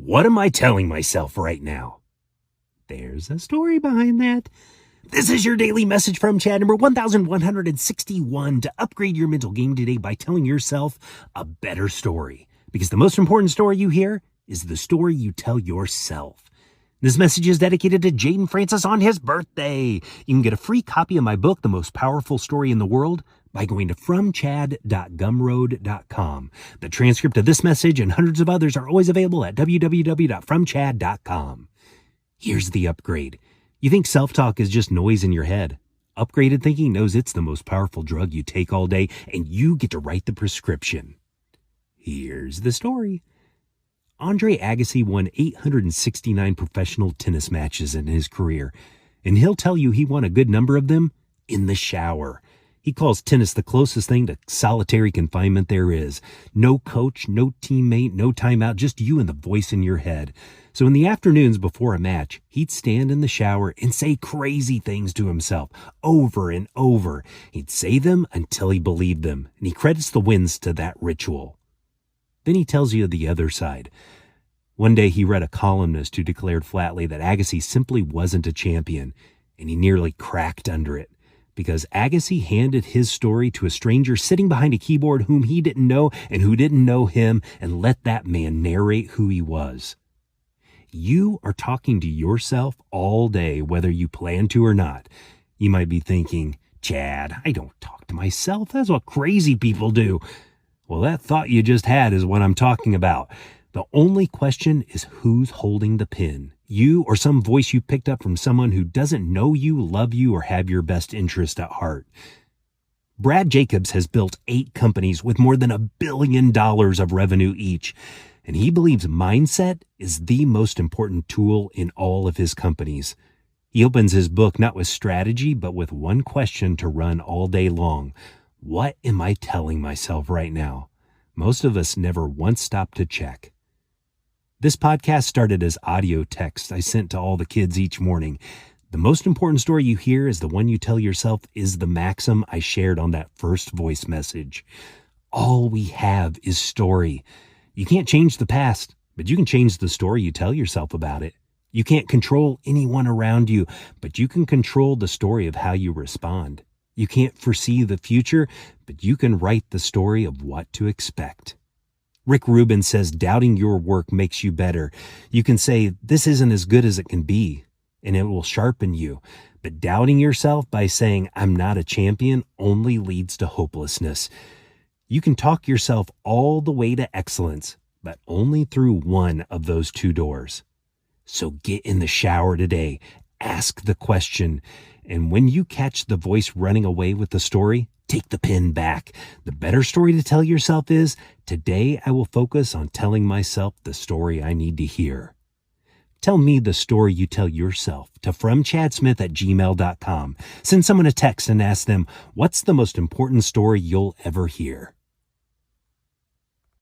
What am I telling myself right now? There's a story behind that. This is your daily message from Chad, number 1161, to upgrade your mental game today by telling yourself a better story. Because the most important story you hear is the story you tell yourself. This message is dedicated to Jaden Francis on his birthday. You can get a free copy of my book, The Most Powerful Story in the World, by going to fromchad.gumroad.com. The transcript of this message and hundreds of others are always available at www.fromchad.com. Here's the upgrade. You think self-talk is just noise in your head. Upgraded thinking knows it's the most powerful drug you take all day, and you get to write the prescription. Here's the story. Andre Agassi won 869 professional tennis matches in his career, and he'll tell you he won a good number of them in the shower. He calls tennis the closest thing to solitary confinement there is. No coach, no teammate, no timeout, just you and the voice in your head. So in the afternoons before a match, he'd stand in the shower and say crazy things to himself over and over. He'd say them until he believed them, and he credits the wins to that ritual. Then he tells you the other side. One day he read a columnist who declared flatly that Agassi simply wasn't a champion, and he nearly cracked under it. Because Agassi handed his story to a stranger sitting behind a keyboard whom he didn't know and who didn't know him, and let that man narrate who he was. You are talking to yourself all day, whether you plan to or not. You might be thinking, Chad, I don't talk to myself. That's what crazy people do. Well, that thought you just had is what I'm talking about. The only question is who's holding the pen, you or some voice you picked up from someone who doesn't know you, love you, or have your best interest at heart. Brad Jacobs has built 8 companies with more than $1 billion of revenue each, and he believes mindset is the most important tool in all of his companies. He opens his book not with strategy, but with one question to run all day long. What am I telling myself right now? Most of us never once stop to check. This podcast started as audio text I sent to all the kids each morning. The most important story you hear is the one you tell yourself is the maxim I shared on that first voice message. All we have is story. You can't change the past, but you can change the story you tell yourself about it. You can't control anyone around you, but you can control the story of how you respond. You can't foresee the future, but you can write the story of what to expect. Rick Rubin says doubting your work makes you better. You can say, this isn't as good as it can be, and it will sharpen you. But doubting yourself by saying, I'm not a champion, only leads to hopelessness. You can talk yourself all the way to excellence, but only through one of those 2 doors. So get in the shower today. Ask the question. And when you catch the voice running away with the story, take the pen back. The better story to tell yourself is, today I will focus on telling myself the story I need to hear. Tell me the story you tell yourself to fromchadsmith@gmail.com. Send someone a text and ask them, what's the most important story you'll ever hear?